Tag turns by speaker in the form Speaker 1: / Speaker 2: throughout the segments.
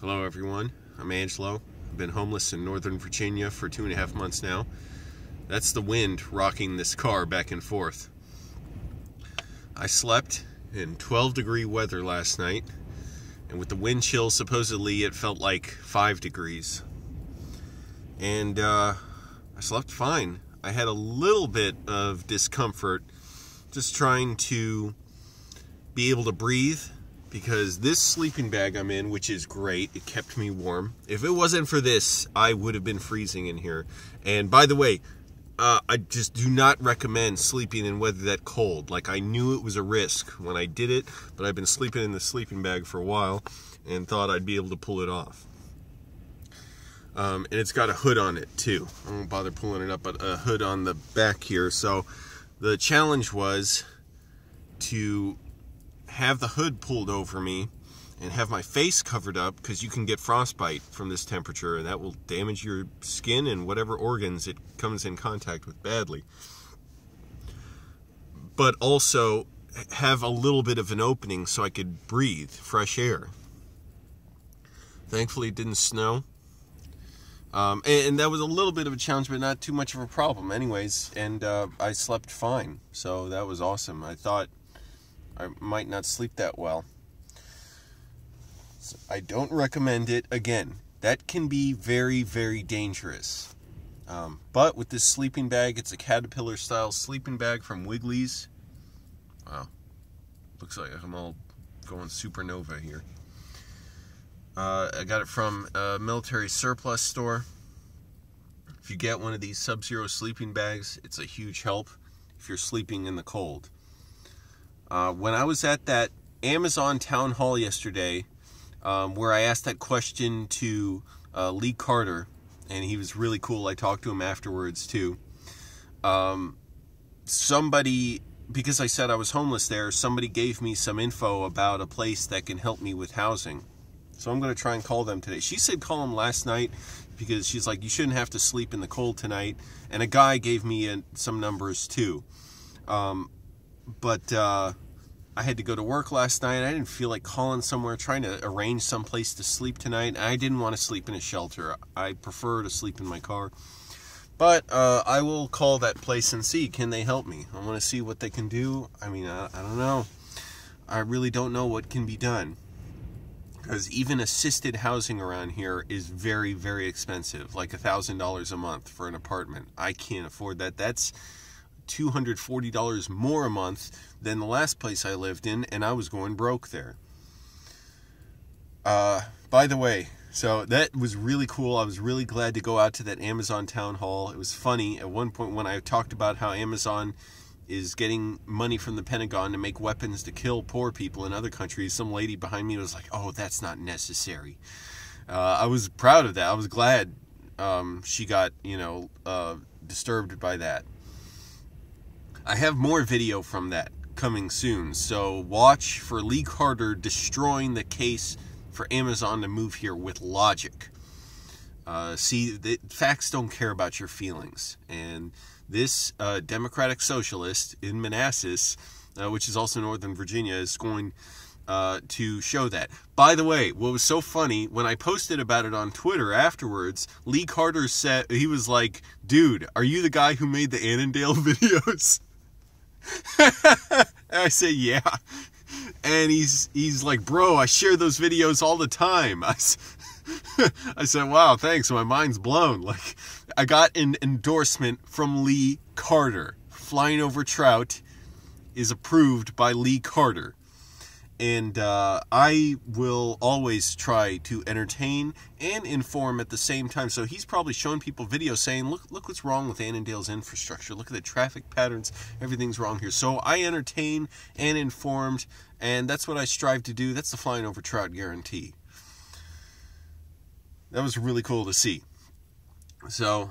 Speaker 1: Hello everyone, I'm Angelo. I've been homeless in Northern Virginia for 2.5 months now. That's the wind rocking this car back and forth. I slept in 12-degree weather last night, and with the wind chill, supposedly it felt like 5 degrees. And I slept fine. I had a little bit of discomfort just trying to be able to breathe, because this sleeping bag I'm in, which is great, it kept me warm. If it wasn't for this, I would have been freezing in here. And by the way, I just do not recommend sleeping in weather that cold. Like, I knew it was a risk when I did it, but I've been sleeping in the sleeping bag for a while and thought I'd be able to pull it off. And it's got a hood on it too. I won't bother pulling it up, but a hood on the back here. So the challenge was to have the hood pulled over me and have my face covered up, because you can get frostbite from this temperature, and that will damage your skin and whatever organs it comes in contact with badly. But also have a little bit of an opening so I could breathe fresh air. Thankfully it didn't snow. And that was a little bit of a challenge, but not too much of a problem anyways, and I slept fine, so that was awesome. I thought I might not sleep that well. So I don't recommend it. Again, that can be very, very dangerous. But with this sleeping bag, it's a Caterpillar style sleeping bag from Wiggly's. Wow. Looks like I'm all going supernova here. I got it from a military surplus store. If you get one of these Sub-Zero sleeping bags, it's a huge help if you're sleeping in the cold. When I was at that Amazon town hall yesterday, where I asked that question to Lee Carter, and he was really cool. I talked to him afterwards too. Somebody, because I said I was homeless there, somebody gave me some info about a place that can help me with housing. So I'm going to try and call them today. She said call them last night, because she's like, you shouldn't have to sleep in the cold tonight. And a guy gave me some numbers too. But I had to go to work last night. I didn't feel like calling somewhere, trying to arrange some place to sleep tonight. I didn't want to sleep in a shelter. I prefer to sleep in my car. But I will call that place and see, can they help me? I want to see what they can do. I mean, I don't know. I really don't know what can be done, because even assisted housing around here is very, very expensive, like $1,000 a month for an apartment. I can't afford that. That's $240 more a month than the last place I lived in, and I was going broke there. By the way, so that was really cool. I was really glad to go out to that Amazon town hall. It was funny. At one point when I talked about how Amazon is getting money from the Pentagon to make weapons to kill poor people in other countries, some lady behind me was like, oh, that's not necessary. I was proud of that. I was glad she got, disturbed by that. I have more video from that coming soon, so watch for Lee Carter destroying the case for Amazon to move here with logic. See, the facts don't care about your feelings, and this Democratic Socialist in Manassas, which is also Northern Virginia, is going to show that. By the way, what was so funny, when I posted about it on Twitter afterwards, Lee Carter said, he was like, dude, are you the guy who made the Annandale videos? And I say, yeah. And he's like, bro, I share those videos all the time. I said, wow, thanks, my mind's blown. Like, I got an endorsement from Lee Carter. Flying Over Trout is approved by Lee Carter. And I will always try to entertain and inform at the same time. So he's probably showing people videos saying, look what's wrong with Annandale's infrastructure. Look at the traffic patterns. Everything's wrong here. So I entertain and informed, and that's what I strive to do. That's the Flying Over Trout guarantee. That was really cool to see. So,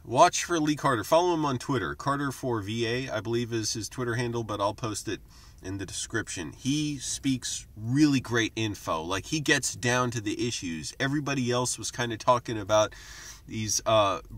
Speaker 1: watch for Lee Carter. Follow him on Twitter. Carter4VA, I believe, is his Twitter handle, but I'll post it in the description. He speaks really great info. Like, he gets down to the issues. Everybody else was kind of talking about, these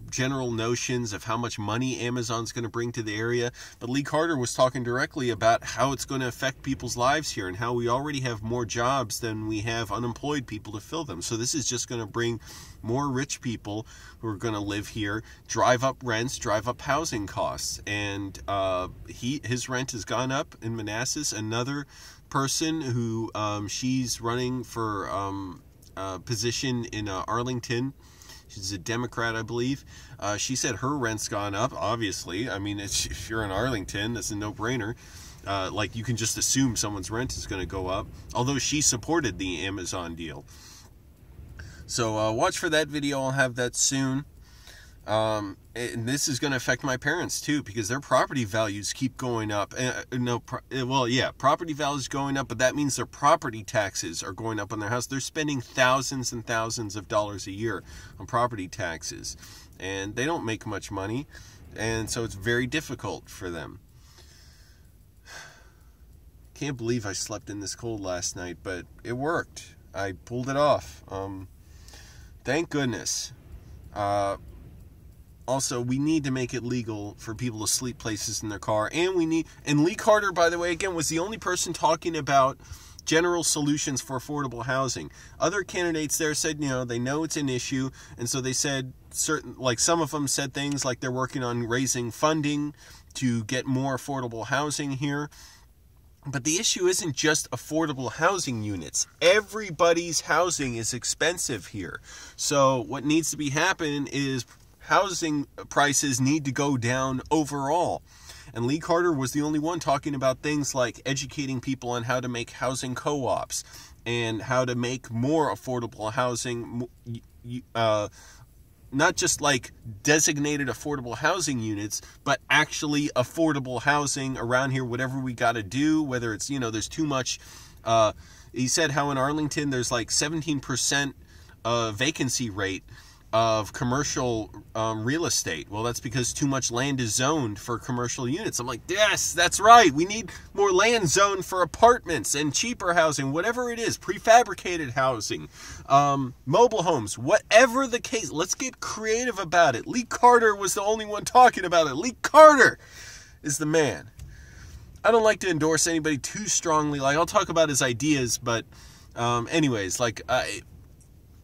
Speaker 1: general notions of how much money Amazon's going to bring to the area. But Lee Carter was talking directly about how it's going to affect people's lives here and how we already have more jobs than we have unemployed people to fill them. So this is just going to bring more rich people who are going to live here, drive up rents, drive up housing costs. And his rent has gone up in Manassas. Another person who she's running for position in Arlington. She's a Democrat, I believe. She said her rent's gone up, obviously. I mean, if you're in Arlington, that's a no-brainer. Like, you can just assume someone's rent is going to go up, although she supported the Amazon deal. So watch for that video. I'll have that soon. And this is going to affect my parents too, because their property values keep going up. Property values going up, but that means their property taxes are going up on their house. They're spending thousands and thousands of dollars a year on property taxes, and they don't make much money, and so it's very difficult for them. Can't believe I slept in this cold last night, but it worked. I pulled it off. Thank goodness. Also, we need to make it legal for people to sleep places in their car. And Lee Carter, by the way, again, was the only person talking about general solutions for affordable housing. Other candidates there said, they know it's an issue. And so they said some of them said things like they're working on raising funding to get more affordable housing here. But the issue isn't just affordable housing units. Everybody's housing is expensive here. So what needs to be happening is housing prices need to go down overall. And Lee Carter was the only one talking about things like educating people on how to make housing co-ops and how to make more affordable housing, not just like designated affordable housing units, but actually affordable housing around here, whatever we got to do, whether it's, there's too much. He said how in Arlington there's like 17% vacancy rate of commercial real estate. Well, that's because too much land is zoned for commercial units. I'm like, yes, that's right. We need more land zoned for apartments and cheaper housing, whatever it is, prefabricated housing, mobile homes, whatever the case. Let's get creative about it. Lee Carter was the only one talking about it. Lee Carter is the man. I don't like to endorse anybody too strongly. Like, I'll talk about his ideas, but anyways,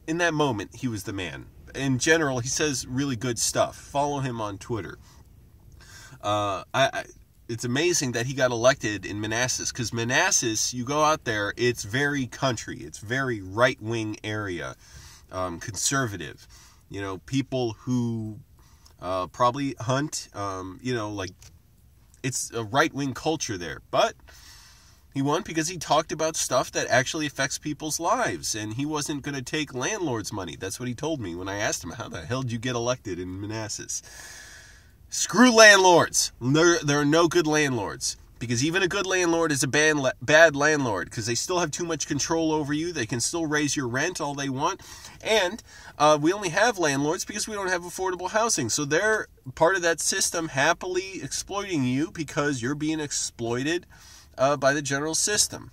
Speaker 1: in that moment, he was the man. In general, he says really good stuff. Follow him on Twitter. It's amazing that he got elected in Manassas, because Manassas, you go out there, it's very country. It's very right-wing area, conservative. People who probably hunt, it's a right-wing culture there. But he won because he talked about stuff that actually affects people's lives, and he wasn't going to take landlords' money. That's what he told me when I asked him, how the hell did you get elected in Manassas? Screw landlords. There are no good landlords, because even a good landlord is a bad landlord, because they still have too much control over you. They can still raise your rent all they want, and we only have landlords because we don't have affordable housing. So they're part of that system, happily exploiting you because you're being exploited by the general system.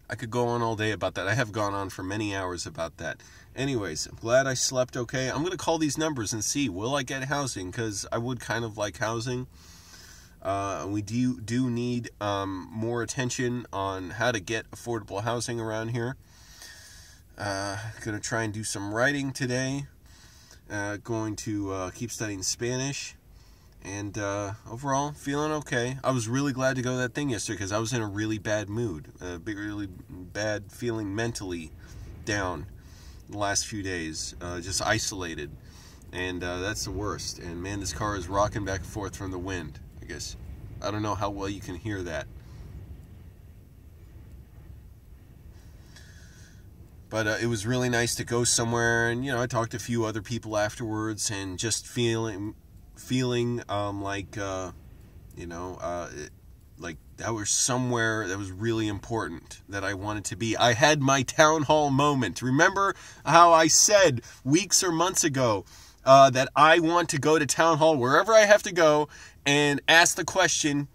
Speaker 1: I could go on all day about that. I have gone on for many hours about that. Anyways, I'm glad I slept okay. I'm going to call these numbers and see, will I get housing? Because I would kind of like housing. We do need more attention on how to get affordable housing around here. Going to try and do some writing today. Going to keep studying Spanish. And overall, feeling okay. I was really glad to go to that thing yesterday because I was in a really bad mood. Really bad feeling, mentally down the last few days. Just isolated. And that's the worst. And man, this car is rocking back and forth from the wind. I guess. I don't know how well you can hear that. But it was really nice to go somewhere. And, I talked to a few other people afterwards and just feeling like that was somewhere that was really important that I wanted to be. I had my town hall moment. Remember how I said weeks or months ago that I want to go to town hall wherever I have to go and ask the question,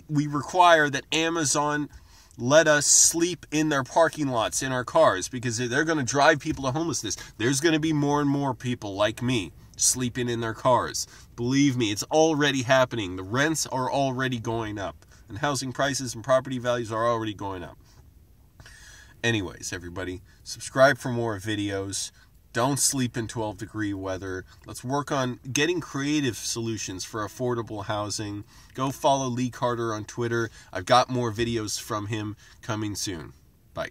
Speaker 1: we require that Amazon let us sleep in their parking lots in our cars, because they're going to drive people to homelessness. There's going to be more and more people like me sleeping in their cars. Believe me, it's already happening. The rents are already going up, and housing prices and property values are already going up. Anyways, everybody, subscribe for more videos. Don't sleep in 12-degree weather. Let's work on getting creative solutions for affordable housing. Go follow Lee Carter on Twitter. I've got more videos from him coming soon. Bye.